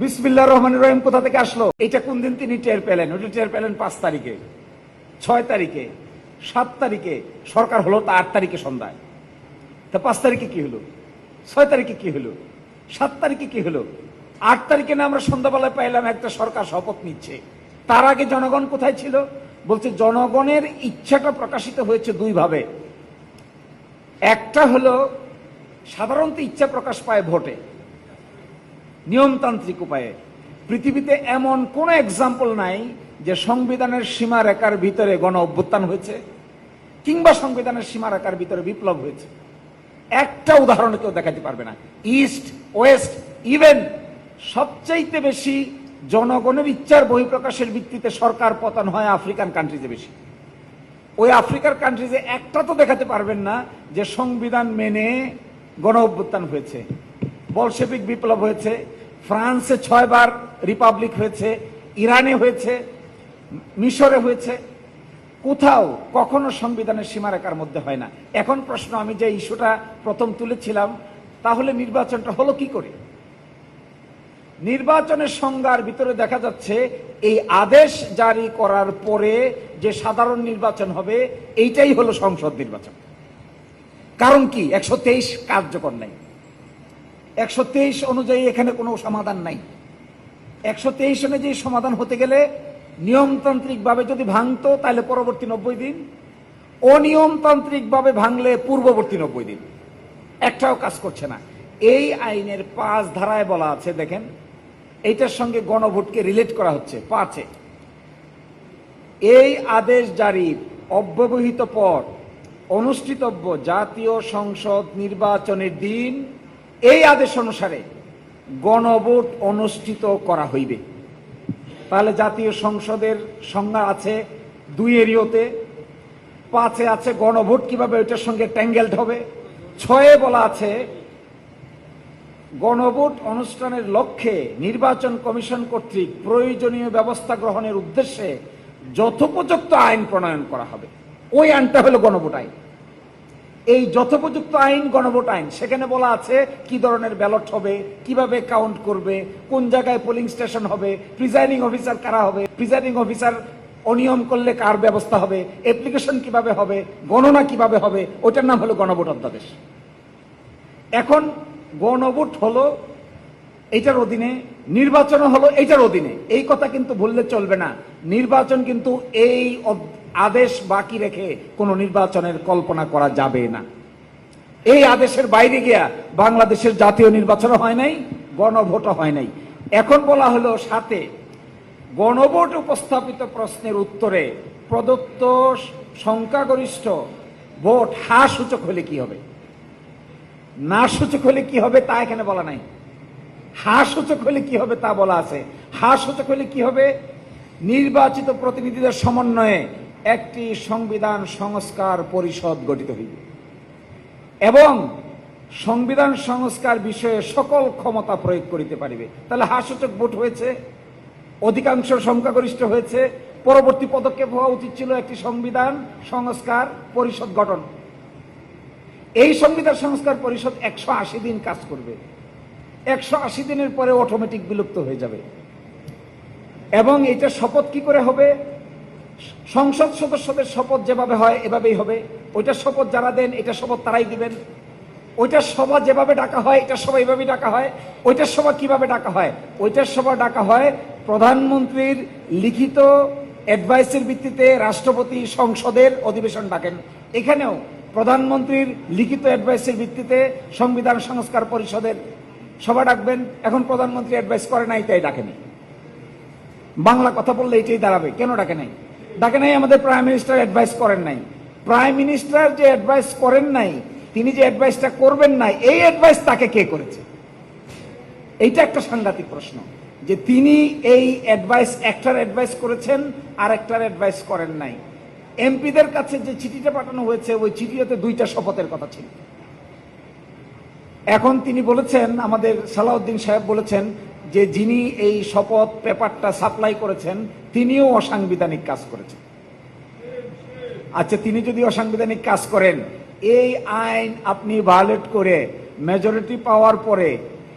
বিসমিল্লাহির রহমানির রহিম কোথা থেকে আসলো? এটা কোন দিন তিনি টের পেলেন? ওটা টের পেলেন 5 তারিখে, 6 তারিখে, 7 তারিখে, সরকার হলো তা 8 তারিখে সন্ধ্যায়। তা 5 তারিখে কি হলো? 6 তারিখে কি হলো? 7 তারিখে কি হলো? 8 তারিখে না আমরা সন্ধ্যাবেলায় পাইলাম একটা সরকার শপথ নিচ্ছে। তার আগে জনগণ কোথায় ছিল? বলছে জনগণের ইচ্ছাটা প্রকাশিত হয়েছে দুই ভাবে। একটা হলো সাধারণত ইচ্ছা প্রকাশ পায় ভোটে, নিয়মতান্ত্রিক উপায়ে। পৃথিবীতে এমন কোন এক্সাম্পল নাই যে সংবিধানের সীমারেখার ভিতরে গণ অভ্যুত্থান হয়েছে কিংবা সংবিধানের সীমারেখার ভিতরে বিপ্লব হয়েছে। একটা উদাহরণ কেউ দেখাতে পারবে না। ইস্ট ওয়েস্ট, ইভেন সবচাইতে বেশি জনগণের ইচ্ছার বহিঃপ্রকাশের ভিত্তিতে সরকার পতন হয় আফ্রিকান কান্ট্রিজে বেশি। ওই আফ্রিকার কান্ট্রিজে একটা তো দেখাতে পারবেন না যে সংবিধান মেনে গণ অভ্যুত্থান হয়েছে, বলশেভিক বিপ্লব হয়েছে। ফ্রান্সে 6 বার রিপাবলিক হয়েছে, ইরানে হয়েছে, মিশরে হয়েছে। কোথাও কখনো সংবিধানের সীমারেখার মধ্যে হয় না। এখন প্রশ্ন, আমি যে ইস্যুটা প্রথম তুলেছিলাম, তাহলে নির্বাচনটা হলো কি করে? নির্বাচনের সংজ্ঞার ভিতরে দেখা যাচ্ছে এই আদেশ জারি করার পরে যে সাধারণ নির্বাচন হবে এইটাই হলো সংসদ নির্বাচন। কারণ কি? 123 কার্যকর নাই। 123 অনুযায়ী এখানে কোনো সমাধান নাই। 123 অনুযায়ী সমাধান হতে গেলে নিয়মতান্ত্রিক ভাবে যদি ভাঙতো তাহলে পরবর্তী 90 দিন, অনিয়মতান্ত্রিক ভাবে ভাঙলে পূর্ববর্তী 90 দিন। একটাও কাজ করছে না। এই আইনের 5 ধারায় বলা আছে, দেখেন, এইটার সঙ্গে গণভোটকে রিলেট করা হচ্ছে 5-এ। এই আদেশ জারির অব্যবহিত পর অনুষ্ঠিতব্য জাতীয় সংসদ নির্বাচনের দিন এই আদেশ অনুসারে গণভোট অনুষ্ঠিত করা হইবে। তাহলে জাতীয় সংসদের সংজ্ঞা আছে 2-এ, 5-এ আছে গণভোট কিভাবে ওইটার সঙ্গে ট্যাঙ্গেলড হবে। 6-এ বলা আছে গণভোট অনুষ্ঠানের লক্ষ্যে নির্বাচন কমিশন কর্তৃক প্রয়োজনীয় ব্যবস্থা গ্রহণের উদ্দেশ্যে যথোপযুক্ত আইন প্রণয়ন করা হবে। ওই আইনটা হলো গণভোট আইন। এই যথোপযুক্ত আইন গণভোট আইন। সেখানে বলা আছে কি ধরনের ব্যালট হবে, কিভাবে কাউন্ট করবে, কোন জায়গায় পোলিং স্টেশন হবে, প্রিজাইডিং অফিসার কারা হবে, প্রিজাইডিং অফিসার অনিয়ম করলে কার ব্যবস্থা হবে, অ্যাপ্লিকেশন কিভাবে হবে, গণনা কিভাবে হবে। ওইটার নাম হলো গণভোট অধ্যাদেশ। এখন গণভোট হলো এইটার অধীনে, নির্বাচন হলো এইটার অধীনে। এই কথা কিন্তু ভুললে চলবে না। নির্বাচন কিন্তু এই আদেশ বাকি রেখে কোনো নির্বাচনের কল্পনা করা যাবে না। এই আদেশের বাইরে গিয়া বাংলাদেশের জাতীয় নির্বাচনও হয় নাই, গণভোটও হয় নাই। এখন বলা হলো 7-এ গণভোট উপস্থাপিত প্রশ্নের উত্তরে প্রদত্ত সংখ্যাগরিষ্ঠ ভোট হ্যাঁ সূচক হলে কি হবে, না সূচক হলে কি হবে তা এখানে বলা নাই। হ্যাঁ সূচক হলে কি হবে তা বলা আছে। হ্যাঁ সূচক হলে কি হবে? নির্বাচিত প্রতিনিধিদের সমন্বয়ে একটি সংবিধান সংস্কার পরিষদ গঠিত হইবে এবং সংবিধান সংস্কার বিষয়ে সকল ক্ষমতা প্রয়োগ করিতে পারিবে। তাহলে হ্যাঁ সূচক ভোট হয়েছে, অধিকাংশ সংখ্যাগরিষ্ঠ হয়েছে। পরবর্তী পদক্ষেপ হওয়া উচিত ছিল একটি সংবিধান সংস্কার পরিষদ গঠন। এই সংবিধান সংস্কার পরিষদ 180 দিন কাজ করবে। 180 দিনের পরে অটোমেটিক বিলুপ্ত হয়ে যাবে। এবং এটা শপথ কি করে হবে? সংসদ সদস্যদের শপথ যেভাবে হয় এভাবেই হবে। ওইটা শপথ যারা দেন এটা শপথ তারাই দিবেন। ওইটার সভা যেভাবে ডাকা হয় এটা সভা এইভাবেই ডাকা হয়। ওইটার সভা কিভাবে ডাকা হয়? ওইটার সভা ডাকা হয় প্রধানমন্ত্রীর লিখিত অ্যাডভাইসের ভিত্তিতে। রাষ্ট্রপতি সংসদের অধিবেশন ডাকেন, এখানেও প্রধানমন্ত্রীর লিখিত অ্যাডভাইসের ভিত্তিতে সংবিধান সংস্কার পরিষদের সভা ডাকবেন। এখন প্রধানমন্ত্রী অ্যাডভাইস করে নাই, তাই ডাকেনি। বাংলা কথা বললে এটাই দাঁড়াবে, কেন ডাকে নাই? ডাকে নাই আমাদের প্রাইম মিনিস্টার অ্যাডভাইস করেন নাই। প্রাইম মিনিস্টার যে অ্যাডভাইস করেন নাই, তিনি যে অ্যাডভাইসটা করবেন নাই, এই অ্যাডভাইস তাকে কে করেছে? এইটা একটা সাংঘাতিক প্রশ্ন, যে তিনি এই অ্যাডভাইস একটার অ্যাডভাইস করেছেন আর একটার অ্যাডভাইস করেন নাই। এমপিদের কাছে যে চিঠিটা পাঠানো হয়েছে ওই চিঠিতে 2টা শপথের কথা ছিল। এখন তিনি বলেছেন, আমাদের সালাউদ্দিন সাহেব বলেছেন যে যিনি এই শপথ পেপারটা সাপ্লাই করেছেন তিনিও অসাংবিধানিক কাজ করেছেন। আচ্ছা, তিনি যদি অসাংবিধানিক কাজ করেন, এই আইন আপনি ভায়োলেট করে মেজরিটি পাওয়ার পরে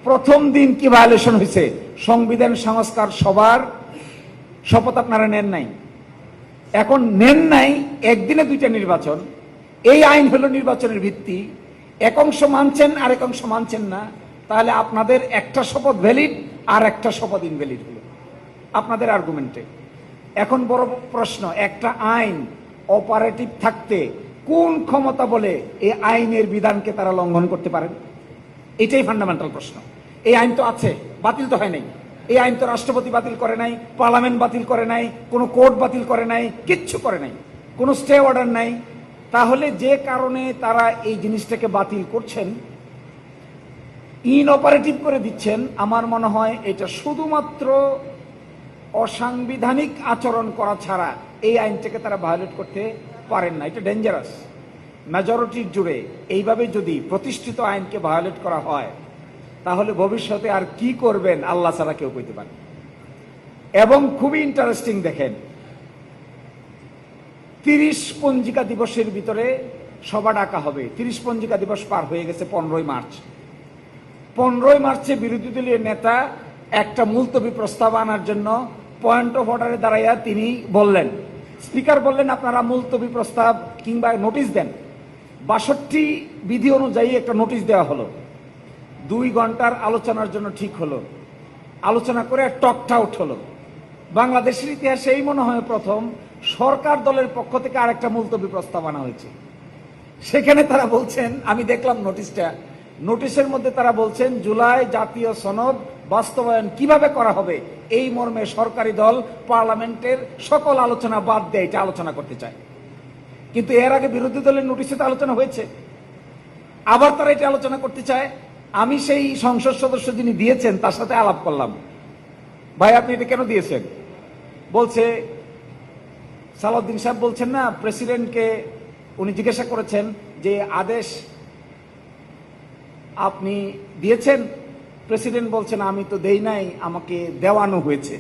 প্রথম দিন কি ভায়োলেশন হয়েছে? সংবিধান সংস্কার সবার শপথ আপনারা নেন নাই। এখন নেন নাই, একদিনে দুইটা নির্বাচন, এই আইন হলো নির্বাচনের ভিত্তি। এক অংশ মানছেন আর এক অংশ মানছেন না, তাহলে আপনাদের একটা শপথ ভ্যালিড আর একটা শপথ ইনভ্যালিড হলো আপনাদের আর্গুমেন্টে। এখন বড় প্রশ্ন, একটা আইন অপারেটিভ থাকতে কোন ক্ষমতা বলে এই আইনের বিধানকে তারা লঙ্ঘন করতে পারেন? এটাই ফান্ডামেন্টাল প্রশ্ন। এই আইন তো আছে, বাতিল তো হয় নাই। এই আইন তো রাষ্ট্রপতি বাতিল করে নাই, পার্লামেন্ট বাতিল করে নাই, কোনো কোর্ট বাতিল করে নাই, কিচ্ছু করে নাই, কোনো স্টে অর্ডার নাই। তাহলে যে কারণে তারা এই জিনিসটাকে বাতিল করছেন, ইনঅপারেটিভ করে দিচ্ছেন, আমার মনে হয় এটা শুধুমাত্র অসাংবিধানিক আচরণ করা ছাড়া এই আইনটাকে তারা ভায়োলেট করতে পারেন না। এটা ডেঞ্জারাস। মেজরিটির জুড়ে এইভাবে যদি প্রতিষ্ঠিত আইনকে ভায়োলেট করা হয়, তাহলে ভবিষ্যতে আর কি করবেন আল্লাহ ছাড়া কেউ কইতে পারে। এবং খুবই ইন্টারেস্টিং, দেখেন 30 পঞ্জিকা দিবসের ভিতরে সভা ডাকা হবে। 30 পঞ্জিকা দিবস পার হয়ে গেছে 15ই মার্চ। 15ই মার্চে বিরোধী দলীয় নেতা একটা মুলতবি প্রস্তাব আনার জন্য পয়েন্ট অফ অর্ডারে দাঁড়াইয়া তিনি বললেন, স্পিকার বললেন আপনারা মুলতবি প্রস্তাব কিংবা নোটিশ দেন। 62 বিধি অনুযায়ী একটা নোটিশ দেওয়া হলো। 2 ঘন্টার আলোচনার জন্য ঠিক হলো। আলোচনা করে টকটা আউট হলো। বাংলাদেশের ইতিহাসে এই মনে হয় প্রথম সরকার দলের পক্ষ থেকে আরেকটা মুলতবি প্রস্তাব আনা হয়েছে। সেখানে তারা বলছেন, আমি দেখলাম নোটিশটা, নোটিশের মধ্যে তারা বলছেন জুলাই জাতীয় সনদ বাস্তবায়ন কিভাবে করা হবে এই মর্মে সরকারি দল পার্লামেন্টের সকল আলোচনা বাদ দেয়, এটা আলোচনা করতে চায়। কিন্তু এর আগে বিরোধী দলের নোটিশে তো আলোচনা হয়েছে, আবার তারা এটা আলোচনা করতে চায়। আমি সেই সংসদ সদস্য যিনি দিয়েছেন তার সাথে আলাপ করলাম, ভাই আপনি এটা কেন দিয়েছেন? বলছে সালাউদ্দিন সাহেব বলছেন না, প্রেসিডেন্টকে উনি জিজ্ঞাসা করেছেন যে আদেশ আপনি দিয়েছেন? প্রেসিডেন্ট বলছেন আমি তো দেই নাই, আমাকে দেওয়ানো হয়েছে।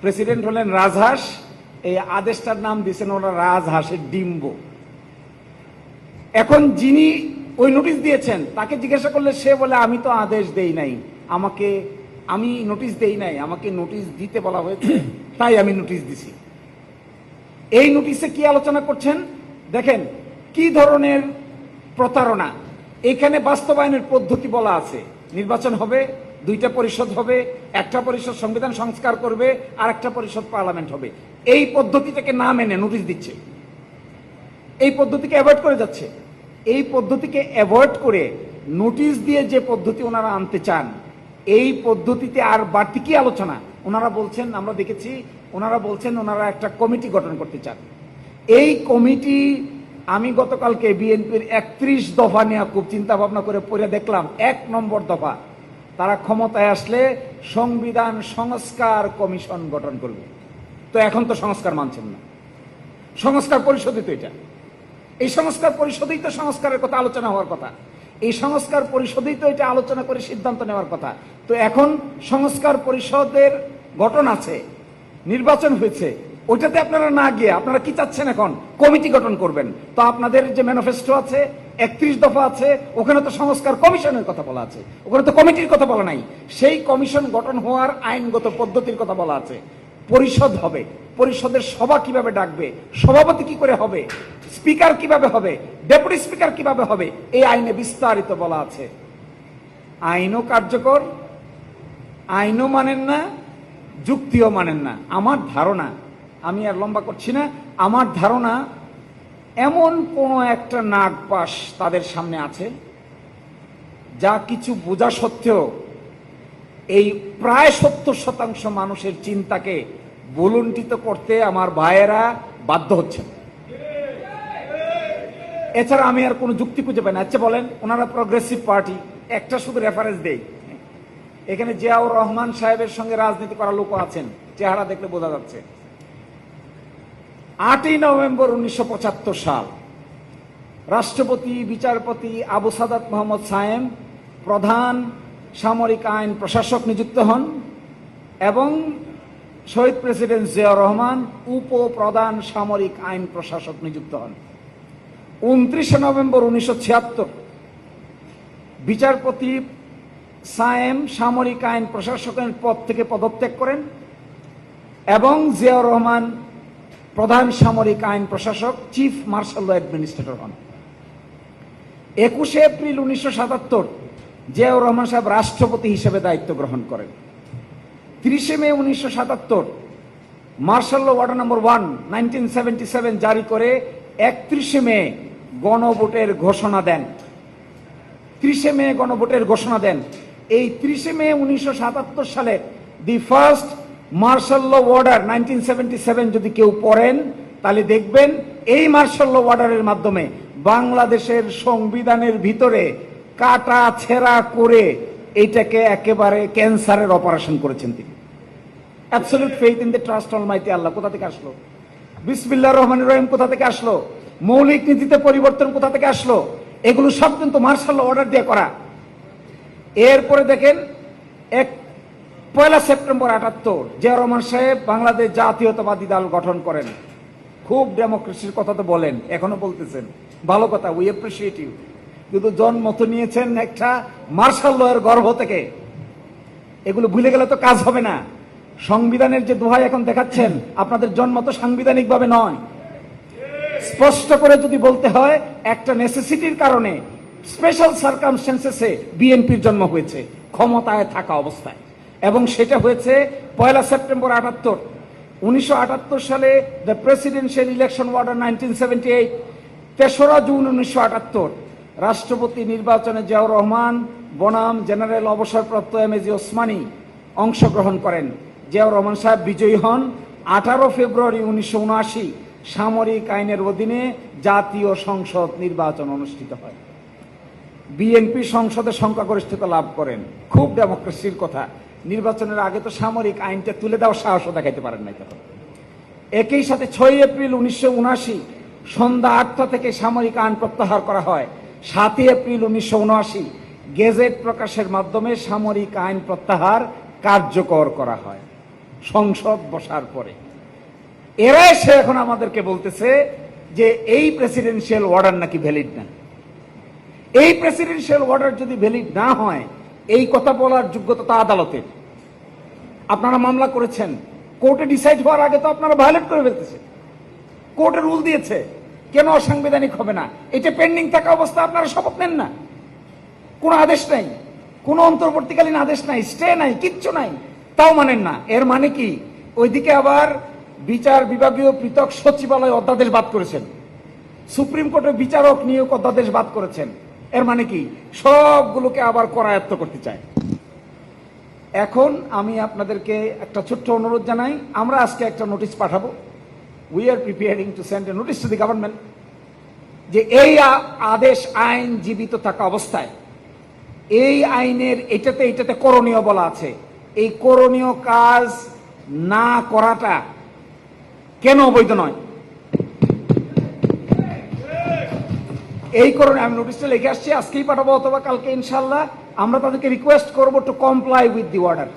প্রেসিডেন্ট হলেন রাজহাঁস, এই আদেশটার নাম দিয়েছেন ওরা রাজহাঁসের ডিম্ব। এখন যিনি ওই নোটিশ দিয়েছেন তাকে জিজ্ঞাসা করলে সে বলে আমি তো আদেশ দেই নাই, আমি নোটিশ দেই নাই, আমাকে নোটিশ দিতে বলা হয়েছে, তাই আমি নোটিশ দিছি। এই নোটিশে কি আলোচনা করছেন দেখেন, কি ধরনের প্রতারণা। এখানে বাস্তবায়নের পদ্ধতি বলা আছে, নির্বাচন হবে, 2টা পরিষদ হবে, একটা পরিষদ সংবিধান সংস্কার করবে, আর একটা পরিষদ পার্লামেন্ট হবে। এই পদ্ধতিটাকে না মেনে নোটিশ দিচ্ছে, এই পদ্ধতিকে অ্যাভয়েড করে যাচ্ছে। এই পদ্ধতিকে অ্যাভয়েড করে নোটিশ দিয়ে যে পদ্ধতি ওনারা আনতে চান, এই পদ্ধতিতে আর বাড়তি কি আলোচনা? ওনারা বলছেন, আমরা দেখেছি ওনারা বলছেন ওনারা একটা কমিটি গঠন করতে চান। এই কমিটি আমি গতকালকে বিএনপির 31 দফা নিয়ে খুব চিন্তা ভাবনা করে পড়ে দেখলাম, 1 নম্বর দফা তারা ক্ষমতায় আসলে সংবিধান সংস্কার কমিশন গঠন করবে। তো এখন তো সংস্কার মানছেন না, সংস্কার পরিষদই তো এটা, এই সংস্কার পরিষদেই তো সংস্কারের কথা আলোচনা হওয়ার কথা, এই সংস্কার পরিষদেই তো এটা আলোচনা করে সিদ্ধান্ত নেওয়ার কথা। তো এখন সংস্কার পরিষদের গঠন আছে, নির্বাচন হয়েছে, ওইটাতে আপনারা না গিয়ে আপনারা কি চাচ্ছেন? এখন কমিটি গঠন করবেন। তো আপনাদের যে ম্যানিফেস্টো আছে 31 দফা আছে, ওখানে তো সংস্কার কমিশনের কথা বলা আছে, ওখানে তো কমিটির কথা বলা নাই। সেই কমিশন গঠন হওয়ার আইনগত পদ্ধতির কথা বলা আছে। পরিষদ হবে, পরিষদের সভা কিভাবে ডাকবে, সভাপতি কি করে হবে, স্পিকার কিভাবে হবে, ডেপুটি স্পিকার কিভাবে হবে, এই আইনে বিস্তারিত বলা আছে। আইনও কার্যকর, আইনও মানেন না, যুক্তিও মানেন না। আমার ধারণা, আমি আর লম্বা করছি না, আমার ধারণা এমন কোন একটা নাগপাশ তাদের সামনে আছে যা কিছু বোঝা সত্ত্বেও এই প্রায় 70% মানুষের চিন্তাকে বুলুণ্ঠিত করতে আমার ভাইয়েরা বাধ্য হচ্ছেন। এছাড়া আমি আর কোনো যুক্তি খুঁজে পাই না। আচ্ছা বলেন, ওনারা প্রগ্রেসিভ পার্টি, একটা শুধু রেফারেন্স দেই, এখানে জিয়াউর রহমান সাহেবের সঙ্গে রাজনীতি করা লোক আছেন, চেহারা দেখলে বোঝা যাচ্ছে। 8ই নভেম্বর 1975 সাল রাষ্ট্রপতি বিচারপতি আবু সাদাত মোহাম্মদ সায়েম প্রধান সামরিক আইন প্রশাসক নিযুক্ত হন এবং শহীদ প্রেসিডেন্ট জিয়াউর রহমান উপপ্রধান সামরিক আইন প্রশাসক নিযুক্ত হন। 29 নভেম্বর 1976 বিচারপতি সায়েম সামরিক আইন প্রশাসকের পদ থেকে পদত্যাগ করেন এবং জিয়াউর রহমান প্রধান সামরিক আইন প্রশাসক চিফ মার্শাল ল অ্যাডমিনিস্ট্রেটর হন। 21 এপ্রিল 1977 জিয়াউর রহমান সাহেব রাষ্ট্রপতি হিসেবে দায়িত্ব গ্রহণ করেন। 30 মে 1977 মার্শাল ল অর্ডার নম্বর 1 1977 জারি করে 31 মে গণভোটের ঘোষণা দেন। 30 মে গণভোটের ঘোষণা দেন। এই 30 মে 1977 সালে the first martial law order 1977 যদি কেউ পড়েন তাহলে দেখবেন এই মার্শাল ল অর্ডারের মাধ্যমে বাংলাদেশের সংবিধানের ভিতরে কাটা ছেঁড়া করে এইটাকে একেবারে ক্যান্সারের অপারেশন করেছেন তিনি। Absolute faith in the trust almighty Allah কোথা থেকে আসলো? বিসমিল্লাহির রহমানির রহিম কোথা থেকে আসলো? মৌলিক নীতিতে পরিবর্তন কোথা থেকে আসলো? এগুলো সব কিন্তু মার্শাল ল অর্ডার দিয়ে করা। এরপরে দেখেন 1 সেপ্টেম্বর 78 জিয়াউর রহমান সাহেব বাংলাদেশ জাতীয়তাবাদী দল গঠন করেন। খুব ডেমোক্রেসির কথা তো বলেন, এখনো বলতেছেন, ভালো কথা, উই অ্যাপ্রিসিয়েট ইউ। কিন্তু জন্ম তো নিয়েছেন একটা মার্শাল ল এর গর্ভ থেকে, এগুলো ভুলে গেলে তো কাজ হবে না। সংবিধানের যে দোহাই এখন দেখাচ্ছেন, আপনাদের জন্ম তো সাংবিধানিক ভাবে নয়। স্পষ্ট করে যদি বলতে হয়, একটা নেসেসিটির কারণে স্পেশাল সার্কামস্টেন্সেসে বিএনপির জন্ম হয়েছে ক্ষমতায় থাকা অবস্থায়, এবং সেটা হয়েছে 1 সেপ্টেম্বর 78। 1978 সালে দ্য প্রেসিডেন্সিয়াল ইলেকশন অর্ডার 1978, 3রা জুন 1978 রাষ্ট্রপতি নির্বাচনে জিয়াউর রহমান বনাম জেনারেল অবসরপ্রাপ্ত এম.এ. ওসমানী অংশগ্রহণ করেন। জিয়াউর রহমান সাহেব বিজয়ী হন। 18 ফেব্রুয়ারি 1979 সামরিক আইনের অধীনে জাতীয় সংসদ নির্বাচন অনুষ্ঠিত হয়। বিএনপি সংসদে সংখ্যাগরিষ্ঠতা লাভ করেন। খুব ডেমোক্রেসির কথা। নির্বাচনের আগে তো সামরিক আইনটা তুলে দেওয়ার সাহসও দেখাইতে পারেন নাই তখন। একই সাথে 6 এপ্রিল 1979 সন্ধ্যা 8টা থেকে সামরিক আইন প্রত্যাহার করা হয়। 7 এপ্রিল 1979 গেজেট প্রকাশের মাধ্যমে সামরিক আইন প্রত্যাহার কার্যকর করা হয় সংসদ বসার পরে। এরা এসে এখন আমাদেরকে বলতেছে যে এই প্রেসিডেন্সিয়াল অর্ডার নাকি ভ্যালিড না। এই প্রেসিডেন্সিয়াল অর্ডার যদি ভ্যালিড না হয়, এই কথা বলার যোগ্যতা তো আদালতের। আপনারা মামলা করেছেন, কোর্টে ডিসাইড হওয়ার আগে তো আপনারা ভায়োলেট করে ফেলতেছেন। কোর্টে রুল দিয়েছে, কেন অসাংবিধানিক হবে না? এটা পেন্ডিং থাকা অবস্থা আপনারা শপথ নেন না। কোনো আদেশ নাই, কোনো অন্তর্বর্তীকালীন আদেশ নাই, স্টে নাই, কিচ্ছু নাই, তাও মানেন না। এর মানে কি? ওইদিকে আবার বিচার বিভাগীয় পৃথক সচিবালয় অধ্যাদেশ বাদ করেছেন, সুপ্রিম কোর্টের বিচারক নিয়োগ অধ্যাদেশ বাদ করেছেন। এর মানে কি? সবগুলোকে আবার করায়ত্ত করতে চায়। এখন আমি আপনাদেরকে একটা ছোট্ট অনুরোধ জানাই, আমরা আজকে একটা নোটিশ পাঠাবো। We are preparing to send A notice to the government যে এই আদেশ আইন জীবিত থাকা অবস্থায় এই আইনের এটাতে করণীয় বলা আছে, এই করণীয় কাজ না করাটা কেন অবৈধ নয়? এই কারণে আমি নোটিশটা লিখে আসছি, আজকেই পাঠাবো অথবা কালকে ইনশাল্লাহ। আমরা তাদেরকে রিকোয়েস্ট করবো to comply with the order.